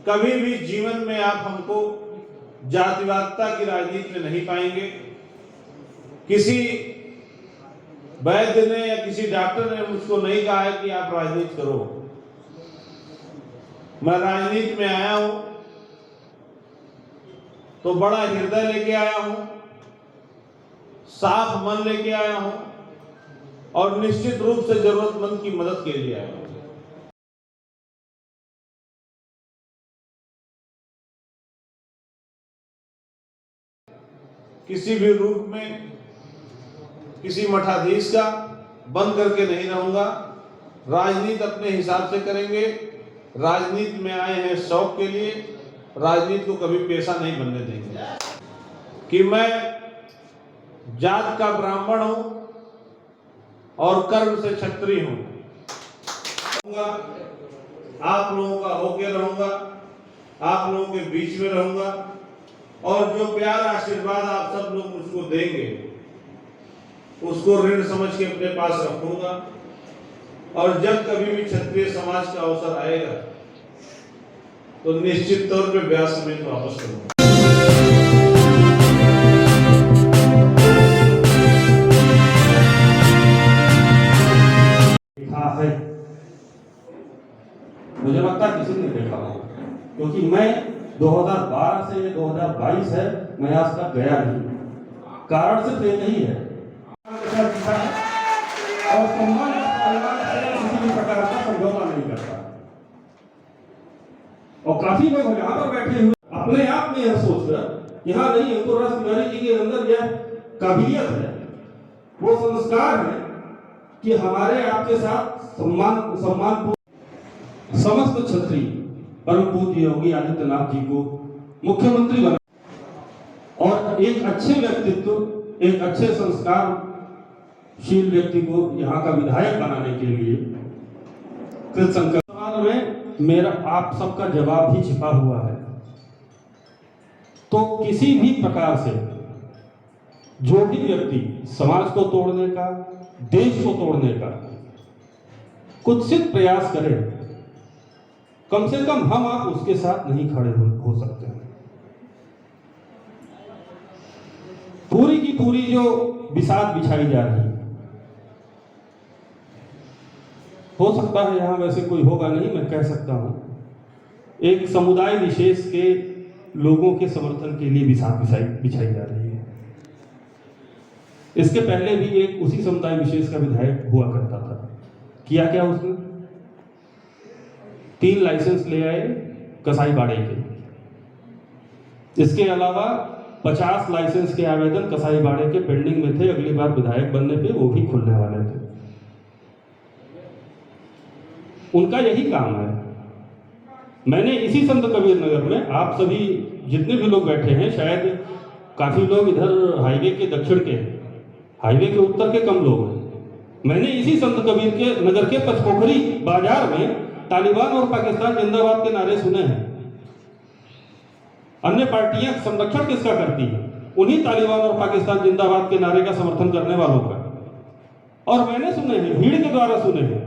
कभी भी जीवन में आप हमको जातिवादिता की राजनीति में नहीं पाएंगे। किसी वैद्य ने या किसी डॉक्टर ने मुझको नहीं कहा है कि आप राजनीति करो। मैं राजनीति में आया हूं तो बड़ा हृदय लेके आया हूं, साफ मन लेके आया हूं और निश्चित रूप से जरूरतमंद की मदद के लिए आया हूं। किसी भी रूप में किसी मठाधीश का बंद करके नहीं रहूंगा। राजनीति अपने हिसाब से करेंगे। राजनीति में आए हैं शौक के लिए, राजनीति को कभी पेशा नहीं बनने देंगे। कि मैं जात का ब्राह्मण हूं और कर्म से क्षत्रिय हूं। आप लोगों का होके रहूंगा, आप लोगों के बीच में रहूंगा और जो प्यार आशीर्वाद आप सब लोग मुझको देंगे उसको ऋण समझ के अपने पास रखूंगा। और जब कभी भी क्षत्रिय समाज का अवसर आएगा तो निश्चित तौर पे ब्याज समेत वापस करूंगा। मुझे लगता है किसी ने देखा हो, क्योंकि मैं 2012 से 2022 है, मैं आज तक गया नहीं। कारण सिर्फ एक ही है और सम्मान किसी भी प्रकार का समझौता नहीं करता। और काफी लोग यहाँ पर बैठे हुए अपने आप में यह सोचकर यहाँ नहीं, हमको रस बिहारी जी के अंदर यह काबिलियत है, वो संस्कार है कि हमारे आपके साथ सम्मान समस्त क्षत्रिय परम पूज्य योगी आदित्यनाथ जी को मुख्यमंत्री बना और एक अच्छे व्यक्तित्व, एक अच्छे संस्कारशील व्यक्ति को यहाँ का विधायक बनाने के लिए कृतसंकल्प। सवाल में मेरा आप सबका जवाब भी छिपा हुआ है। तो किसी भी प्रकार से जो भी व्यक्ति समाज को तोड़ने का, देश को तोड़ने का कुत्सित प्रयास करे, कम से कम हम आप उसके साथ नहीं खड़े हो सकते हैं। पूरी की पूरी जो बिसात बिछाई जा रही है, हो सकता है यहां वैसे कोई होगा नहीं, मैं कह सकता हूं एक समुदाय विशेष के लोगों के समर्थन के लिए बिसात बिछाई जा रही है। इसके पहले भी एक उसी समुदाय विशेष का विधायक हुआ करता था। किया क्या उसने? 3 लाइसेंस ले आए कसाई बाड़े के। इसके अलावा 50 लाइसेंस के आवेदन कसाई बाड़े के पेंडिंग में थे, अगली बार विधायक बनने पे वो भी खुलने वाले थे। उनका यही काम है। मैंने इसी संत कबीर नगर में, आप सभी जितने भी लोग बैठे हैं, शायद काफी लोग इधर हाईवे के दक्षिण के, हाईवे के उत्तर के कम लोग हैं। मैंने इसी संत कबीर के नगर के पचपोखरी बाजार में तालिबान और पाकिस्तान जिंदाबाद के नारे सुने हैं। अन्य पार्टियां संरक्षण किसका करती हैं? उन्हीं तालिबान और पाकिस्तान जिंदाबाद के नारे का समर्थन करने वालों का। और मैंने सुने हैं, भीड़ के द्वारा सुने हैं,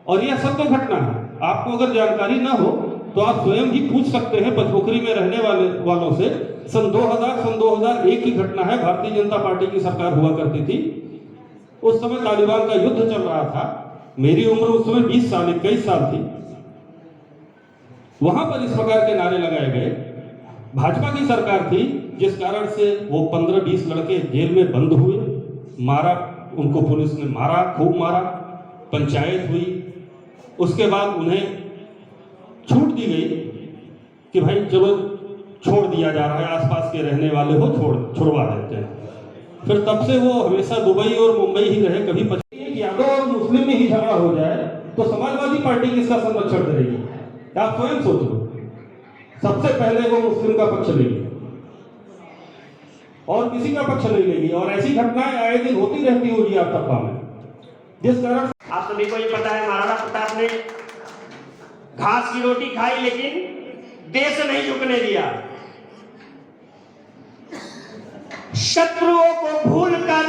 और यह सत्य घटना है। आपको अगर जानकारी ना हो तो आप स्वयं ही पूछ सकते हैं पचपोखरी में रहने वालों से। सन 2001 की घटना है। भारतीय जनता पार्टी की सरकार हुआ करती थी। उस समय तालिबान का युद्ध चल रहा था। मेरी उम्र उस समय 20 साल 21 साल थी। वहां पर इस प्रकार के नारे लगाए गए। भाजपा की सरकार थी, जिस कारण से वो 15-20 लड़के जेल में बंद हुए, मारा उनको, पुलिस ने मारा, खूब मारा, पंचायत हुई। उसके बाद उन्हें छूट दी गई कि भाई चलो छोड़ दिया जा रहा है, आसपास के रहने वाले हो छुड़वा देते हैं। फिर तब से वो हमेशा दुबई और मुंबई ही रहे। कभी यादव और मुस्लिम में ही झगड़ा हो जाए तो समाजवादी पार्टी किसका संरक्षण करेगी? आप स्वयं सोच लो। सबसे पहले वो मुस्लिम का पक्ष लेगी और किसी का पक्ष नहीं लेगी। और ऐसी घटनाएं आए दिन होती रहती होगी आप तक में, जिस कारण आप सभी को ये पता है, महाराणा प्रताप ने घास की रोटी खाई लेकिन देश नहीं झुकने दिया। शत्रुओं को भूलकर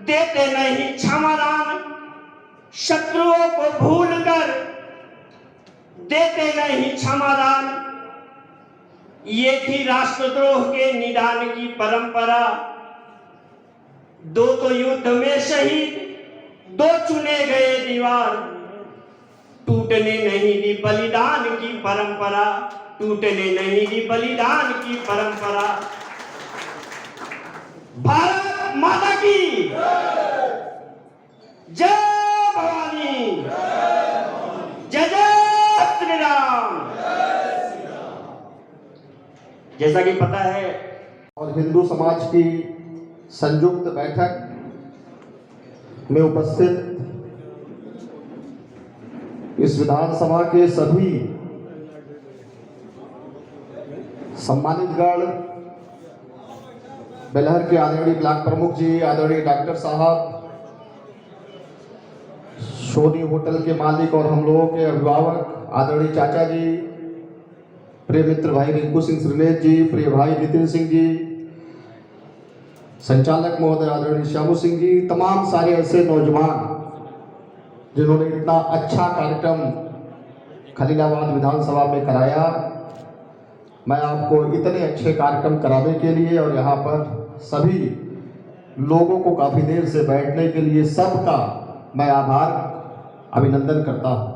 देते नहीं क्षमादान, शत्रुओं को भूलकर देते नहीं क्षमादान। ये थी राष्ट्रद्रोह के निदान की परंपरा। 2 तो युद्ध में शहीद, 2 चुने गए दीवार, टूटने नहीं दी बलिदान की परंपरा, टूटने नहीं दी बलिदान की परंपरा। भारत माता की जय भवानी, जय जय श्री राम। जैसा कि पता है और हिंदू समाज की संयुक्त बैठक में उपस्थित इस विधानसभा के सभी सम्मानित गण, बेलहर के आदरणीय ब्लॉक प्रमुख जी, आदरणीय डॉक्टर साहब, सोनी होटल के मालिक और हम लोगों के अभिभावक आदरणीय चाचा जी, प्रिय मित्र भाई रिंकू सिंह श्रीनेश जी, प्रिय भाई नितिन सिंह जी, संचालक महोदय आदरणीय श्यामू सिंह जी, तमाम सारे ऐसे नौजवान जिन्होंने इतना अच्छा कार्यक्रम खलीलाबाद विधानसभा में कराया। मैं आपको इतने अच्छे कार्यक्रम कराने के लिए और यहाँ पर सभी लोगों को काफ़ी देर से बैठने के लिए सबका मैं आभार अभिनंदन करता हूँ।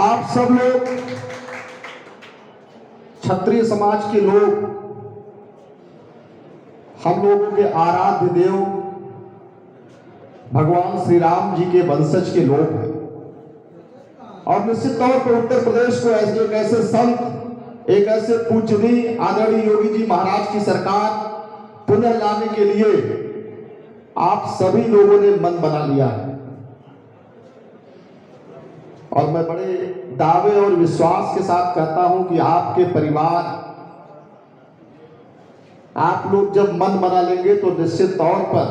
आप सब लोग क्षत्रिय समाज के लोग हम लोगों के आराध्य देव भगवान श्री राम जी के वंशज के लोग हैं और निश्चित तौर पर उत्तर प्रदेश को एक ऐसे संत, एक ऐसे पूजनीय आदरणीय योगी जी महाराज की सरकार पुनः लाने के लिए आप सभी लोगों ने मन बना लिया है। और मैं बड़े दावे और विश्वास के साथ कहता हूं कि आपके परिवार, आप लोग जब मन बना लेंगे तो निश्चित तौर पर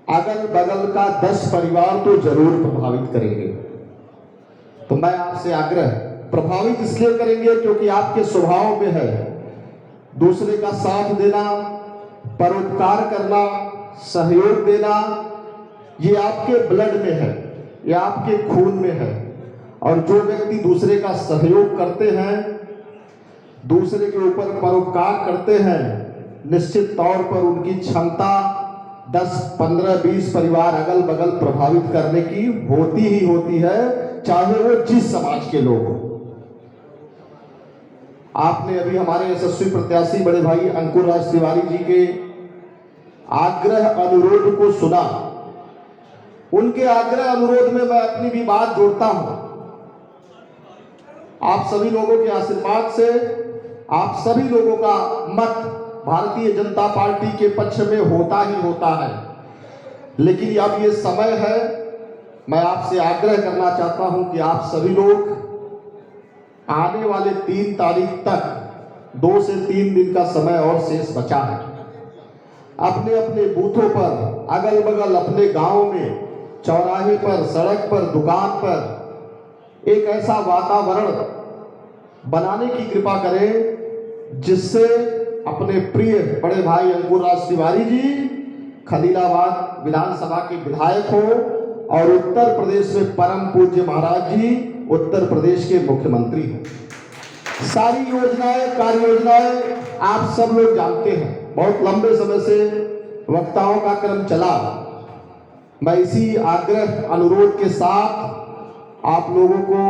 अगल बगल का 10 परिवार तो जरूर प्रभावित करेंगे। तो मैं आपसे आग्रह, प्रभावित इसलिए करेंगे क्योंकि आपके स्वभाव में है दूसरे का साथ देना, परोपकार करना, सहयोग देना, ये आपके ब्लड में है, ये आपके खून में है। और जो व्यक्ति दूसरे का सहयोग करते हैं, दूसरे के ऊपर परोपकार करते हैं, निश्चित तौर पर उनकी क्षमता 10, 15, 20 परिवार अगल बगल प्रभावित करने की होती ही होती है, चाहे वो जिस समाज के लोग हों। आपने अभी हमारे यशस्वी प्रत्याशी बड़े भाई अंकुर राज तिवारी जी के आग्रह अनुरोध को सुना। उनके आग्रह अनुरोध में मैं अपनी भी बात जोड़ता हूं। आप सभी लोगों के आशीर्वाद से, आप सभी लोगों का मत भारतीय जनता पार्टी के पक्ष में होता ही होता है, लेकिन अब ये समय है, मैं आपसे आग्रह करना चाहता हूं कि आप सभी लोग आने वाले 3 तारीख तक 2 से 3 दिन का समय और शेष बचा है। अपने अपने बूथों पर, अगल बगल अपने गांव में, चौराहे पर, सड़क पर, दुकान पर एक ऐसा वातावरण बनाने की कृपा करें जिससे अपने प्रिय बड़े भाई अंकुर राज तिवारी जी खलीलाबाद विधानसभा के विधायक हो और उत्तर प्रदेश में परम पूज्य महाराज जी उत्तर प्रदेश के मुख्यमंत्री हो। सारी योजनाएं, कार्य योजनाएं आप सब लोग जानते हैं, बहुत लंबे समय से वक्ताओं का क्रम चला। मैं इसी आग्रह अनुरोध के साथ आप लोगों को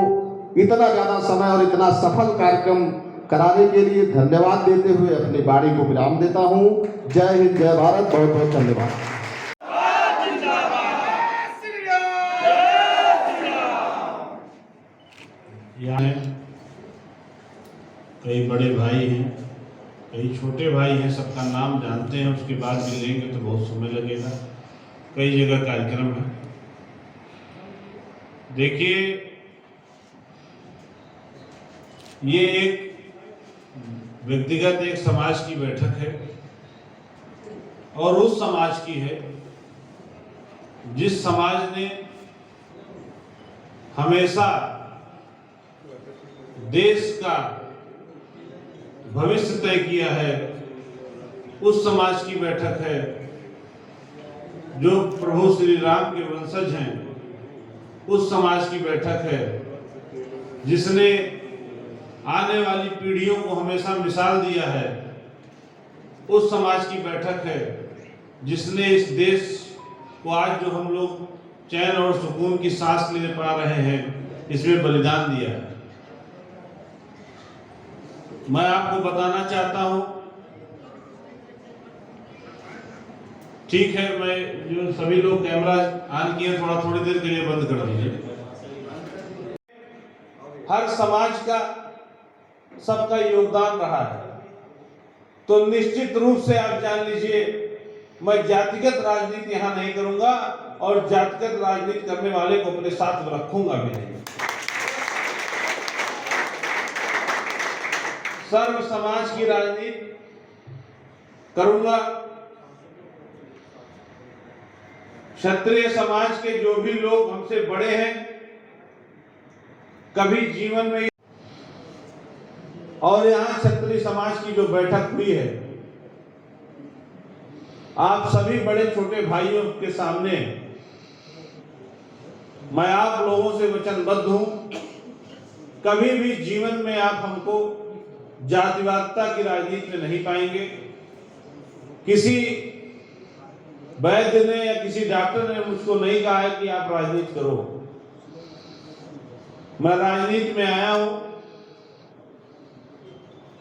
इतना ज्यादा समय और इतना सफल कार्यक्रम कराने के लिए धन्यवाद देते हुए अपनी वाणी को विराम देता हूं। जय हिंद, जय भारत, बहुत बहुत धन्यवाद। यहाँ कई बड़े भाई हैं, कई छोटे भाई हैं, सबका नाम जानते हैं, उसके बाद भी लेंगे तो बहुत समय लगेगा। कई जगह कार्यक्रम है। देखिए, ये एक व्यक्तिगत एक समाज की बैठक है और उस समाज की है जिस समाज ने हमेशा देश का भविष्य तय किया है। उस समाज की बैठक है जो प्रभु श्री राम के वंशज हैं। उस समाज की बैठक है जिसने आने वाली पीढ़ियों को हमेशा मिसाल दिया है, उस समाज की बैठक है जिसने इस देश को आज जो हम लोग चैन और सुकून की सांस लेने पा रहे हैं, इसमें बलिदान दिया है। मैं आपको बताना चाहता हूं, ठीक है, मैं जो सभी लोग कैमरा ऑन किए थोड़ा थोड़ी देर के लिए बंद कर दीजिए। हर समाज का सबका योगदान रहा है, तो निश्चित रूप से आप जान लीजिए, मैं जातिगत राजनीति यहां नहीं करूंगा और जातिगत राजनीति करने वाले को अपने साथ रखूंगा भी नहीं। सर्व समाज की राजनीति करूंगा। क्षत्रिय समाज के जो भी लोग हमसे बड़े हैं, कभी जीवन में, और यहां क्षत्रिय समाज की जो बैठक हुई है, आप सभी बड़े छोटे भाइयों के सामने मैं आप लोगों से वचनबद्ध हूं, कभी भी जीवन में आप हमको जातिवादिता की राजनीति में नहीं पाएंगे। किसी वैद्य ने या किसी डॉक्टर ने मुझको नहीं कहा है कि आप राजनीति करो। मैं राजनीति में आया हूं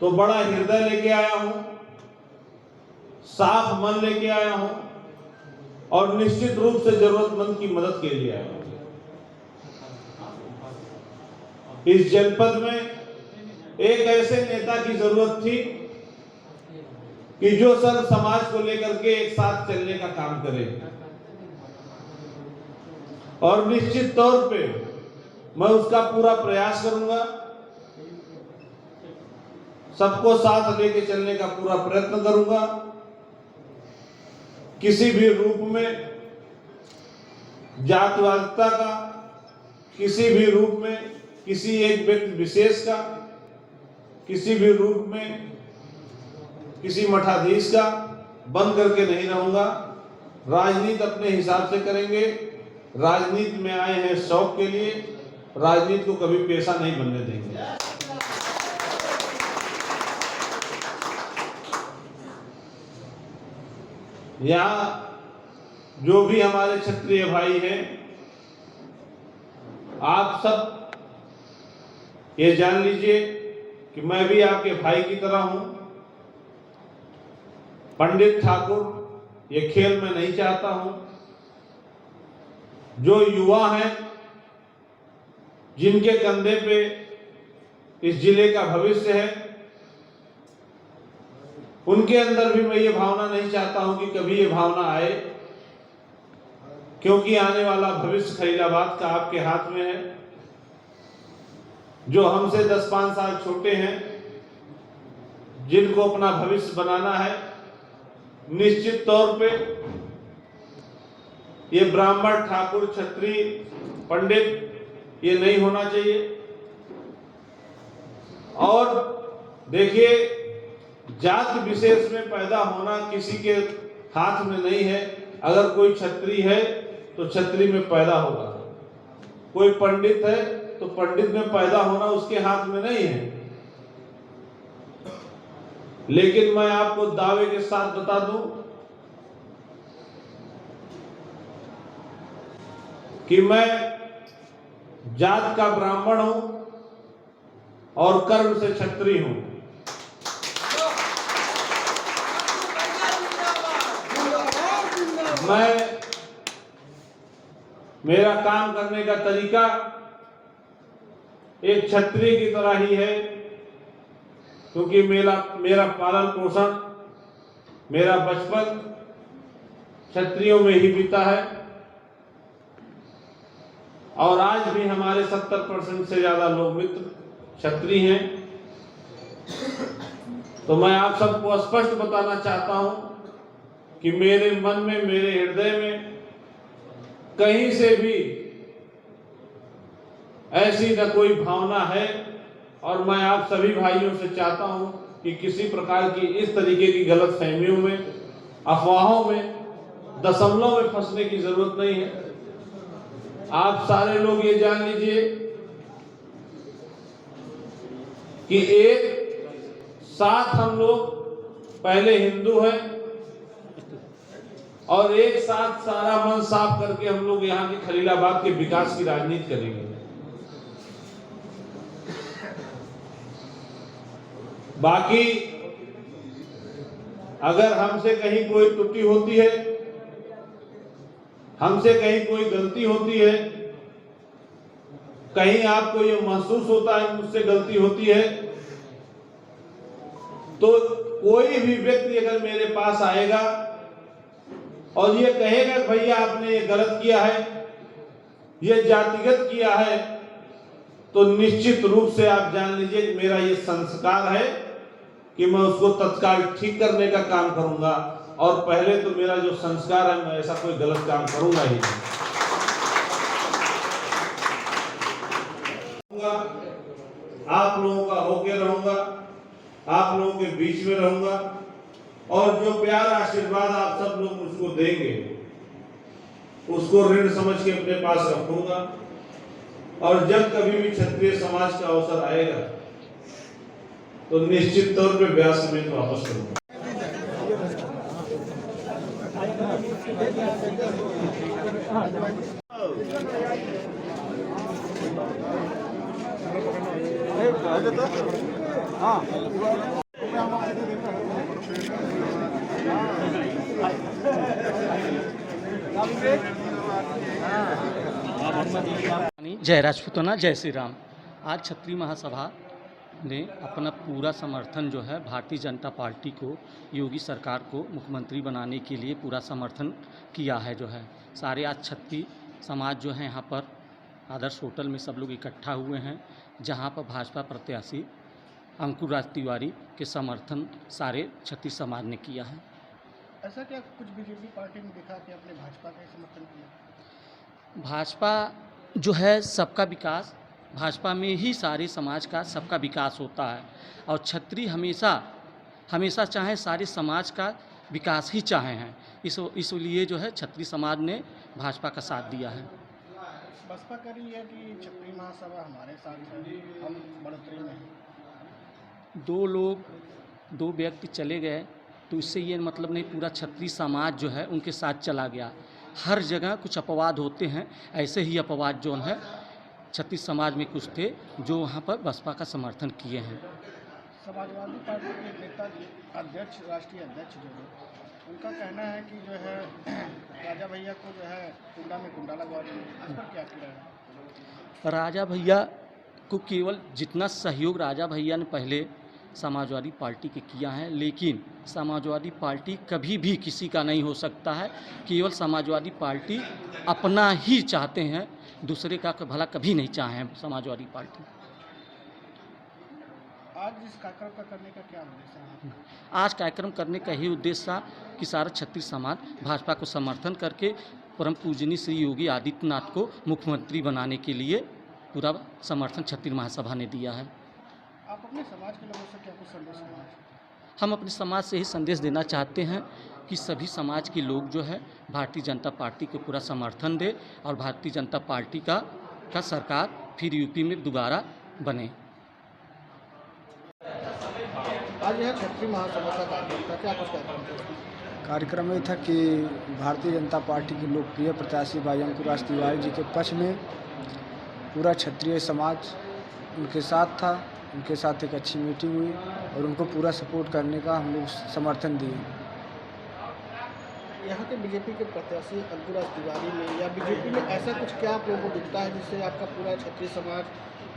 तो बड़ा हृदय लेके आया हूं, साफ मन लेके आया हूं और निश्चित रूप से जरूरतमंद की मदद के लिए आया हूं। इस जनपद में एक ऐसे नेता की जरूरत थी कि जो सर्व समाज को लेकर के एक साथ चलने का काम करे, और निश्चित तौर पे मैं उसका पूरा प्रयास करूंगा। सबको साथ लेके चलने का पूरा प्रयत्न करूंगा। किसी भी रूप में जातिवादिता का, किसी भी रूप में किसी एक व्यक्ति विशेष का, किसी भी रूप में किसी मठाधीश का बंद करके नहीं रहूंगा। राजनीति अपने हिसाब से करेंगे। राजनीति में आए हैं शौक के लिए, राजनीति को कभी पेशा नहीं बनने देंगे। यहाँ जो भी हमारे क्षत्रिय भाई हैं, आप सब ये जान लीजिए कि मैं भी आपके भाई की तरह हूं। पंडित ठाकुर ये खेल मैं नहीं चाहता हूं। जो युवा हैं, जिनके कंधे पे इस जिले का भविष्य है, उनके अंदर भी मैं ये भावना नहीं चाहता हूं कि कभी ये भावना आए, क्योंकि आने वाला भविष्य खलीलाबाद का आपके हाथ में है। जो हमसे 10-5 साल छोटे हैं, जिनको अपना भविष्य बनाना है, निश्चित तौर पे ये ब्राह्मण, ठाकुर, क्षत्रिय, पंडित ये नहीं होना चाहिए। और देखिए, जाति विशेष में पैदा होना किसी के हाथ में नहीं है। अगर कोई क्षत्रिय है तो क्षत्रिय में पैदा होगा, कोई पंडित है तो पंडित में पैदा होना उसके हाथ में नहीं है। लेकिन मैं आपको दावे के साथ बता दूं कि मैं जात का ब्राह्मण हूं और कर्म से क्षत्रिय हूं। मेरा काम करने का तरीका एक क्षत्रिय की तरह ही है, क्योंकि मेरा पालन पोषण, मेरा बचपन क्षत्रियों में ही बीता है। और आज भी हमारे 70% से ज्यादा लोग मित्र क्षत्रिय हैं। तो मैं आप सबको स्पष्ट बताना चाहता हूं कि मेरे मन में, मेरे हृदय में कहीं से भी ऐसी न कोई भावना है। और मैं आप सभी भाइयों से चाहता हूं कि किसी प्रकार की इस तरीके की गलतफहमियों में, अफवाहों में, दशमलव में फंसने की जरूरत नहीं है। आप सारे लोग ये जान लीजिए कि एक साथ हम लोग पहले हिंदू हैं और एक साथ सारा मन साफ करके हम लोग यहाँ के खलीलाबाद के विकास की राजनीति करेंगे। बाकी अगर हमसे कहीं कोई त्रुटि होती है, हमसे कहीं कोई गलती होती है, कहीं आपको ये महसूस होता है मुझसे गलती होती है, तो कोई भी व्यक्ति अगर मेरे पास आएगा और ये कहेगा भैया आपने ये गलत किया है, ये जातिगत किया है, तो निश्चित रूप से आप जान लीजिए मेरा ये संस्कार है कि मैं उसको तत्काल ठीक करने का काम करूंगा। और पहले तो मेरा जो संस्कार है, मैं ऐसा कोई गलत काम करूंगा ही नहीं। आप लोगों का होके रहूंगा, आप लोगों के बीच में रहूंगा और जो प्यार आशीर्वाद आप सब लोग मुझको देंगे उसको ऋण समझ के अपने पास रखूंगा। और जब कभी भी क्षत्रिय समाज का अवसर आएगा तो निश्चित तौर पे ब्यास समेत वापस करूंगा। जय राजपूताना, जय श्री राम। आज क्षत्रिय महासभा ने अपना पूरा समर्थन जो है भारतीय जनता पार्टी को, योगी सरकार को मुख्यमंत्री बनाने के लिए पूरा समर्थन किया है। जो है सारे आज क्षत्रिय समाज जो है यहाँ पर आदर्श होटल में सब लोग इकट्ठा हुए हैं, जहाँ पर भाजपा प्रत्याशी अंकुर राज तिवारी के समर्थन सारे क्षत्रिय समाज ने किया है। ऐसा क्या कुछ बीजेपी पार्टी ने दिखा कि अपने भाजपा का समर्थन किया? भाजपा जो है सबका विकास, भाजपा में ही सारे समाज का सबका विकास होता है और क्षत्रिय हमेशा चाहे सारे समाज का विकास ही चाहे हैं। इसलिए जो है क्षत्रिय समाज ने भाजपा का साथ दिया है। बसपा कह रही है कि क्षत्रिय महासभा हमारे साथ है, हम बढ़ोतरी में हैं। दो व्यक्ति चले गए तो इससे ये मतलब नहीं पूरा क्षत्रिय समाज जो है उनके साथ चला गया। हर जगह कुछ अपवाद होते हैं, ऐसे ही अपवाद जो है क्षत्रिय समाज में कुछ थे जो वहाँ पर बसपा का समर्थन किए हैं। समाजवादी पार्टी के नेता अध्यक्ष, राष्ट्रीय अध्यक्ष जो है, उनका कहना है कि जो है राजा भैया को जो है कुंडा में कुंडा लगवा देंगे। इस पर क्या कह है? राजा भैया को केवल जितना सहयोग राजा भैया ने पहले समाजवादी पार्टी के किया है, लेकिन समाजवादी पार्टी कभी भी किसी का नहीं हो सकता है। केवल समाजवादी पार्टी अपना ही चाहते हैं, दूसरे का भला कभी नहीं चाहे हैं समाजवादी पार्टी। आज इस कार्यक्रम का करने का क्या उद्देश्य है? आज कार्यक्रम करने का ही उद्देश्य था कि सारा क्षत्रिय समाज भाजपा को समर्थन करके परम पूजनीय श्री योगी आदित्यनाथ को मुख्यमंत्री बनाने के लिए पूरा समर्थन क्षत्रिय महासभा ने दिया है। आप अपने समाज के लोगों से क्या कुछ संदेश देना चाहते हैं? हम अपने समाज से ही संदेश देना चाहते हैं कि सभी समाज के लोग जो है भारतीय जनता पार्टी को पूरा समर्थन दे और भारतीय जनता पार्टी का सरकार फिर यूपी में दोबारा बने। आज यह क्षत्रिय महासभा का कार्यक्रम था, क्या कुछ कार्यक्रम था? कार्यक्रम ये था कि भारतीय जनता पार्टी के लोकप्रिय प्रत्याशी भाई अंकुर राज तिवारी जी के पक्ष में पूरा क्षत्रिय समाज उनके साथ था। उनके साथ एक अच्छी मीटिंग हुई और उनको पूरा सपोर्ट करने का हम लोग समर्थन दिए। यहाँ के बीजेपी के प्रत्याशी अंकुर राज तिवारी में या बीजेपी में ऐसा कुछ क्या आप लोगों को दिखता है जिससे आपका पूरा क्षत्रिय समाज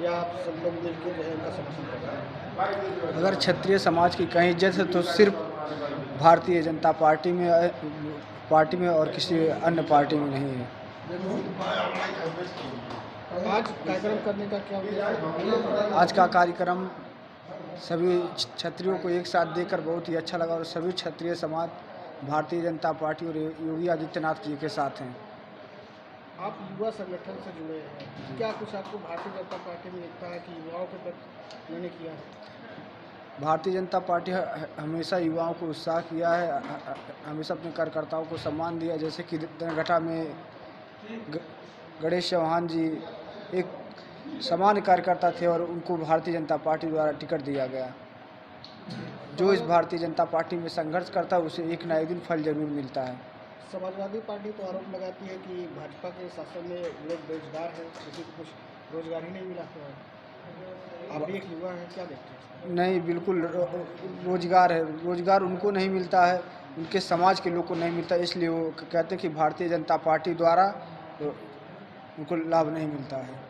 या आप सब लोग मिलकर जो है उनका समर्थन कर रहे हैं? अगर क्षत्रिय समाज की कहीं इज्जत है तो सिर्फ भारतीय जनता पार्टी में और किसी अन्य पार्टी में नहीं है। आज कार्यक्रम करने का क्या उद्देश्य है? आज का कार्यक्रम सभी क्षत्रियों को एक साथ देखकर बहुत ही अच्छा लगा और सभी क्षत्रिय समाज भारतीय जनता पार्टी और योगी आदित्यनाथ जी के साथ हैं। आप युवा संगठन से जुड़े हैं, क्या कुछ आपको भारतीय जनता पार्टी में लगता है कि युवाओं के प्रति मैंने किया है? भारतीय जनता पार्टी हमेशा युवाओं को उत्साह किया है, हमेशा अपने कार्यकर्ताओं को सम्मान दिया। जैसे कि दनगठा में गणेश चौहान जी एक सामान्य कार्यकर्ता थे और उनको भारतीय जनता पार्टी द्वारा टिकट दिया गया। जो इस भारतीय जनता पार्टी में संघर्ष करता है उसे एक ना एक दिन फल जरूर मिलता है। समाजवादी पार्टी तो आरोप लगाती है कि भाजपा के शासन में लोग बेरोजगार हैं, किसी को कुछ रोजगार ही नहीं मिला है। आप भी एक युवा हैं, क्या देखते हैं? नहीं, बिल्कुल रोजगार है, रोजगार उनको नहीं मिलता है, उनके समाज के लोग को नहीं मिलता, इसलिए वो कहते हैं कि भारतीय जनता पार्टी द्वारा उनको लाभ नहीं मिलता है।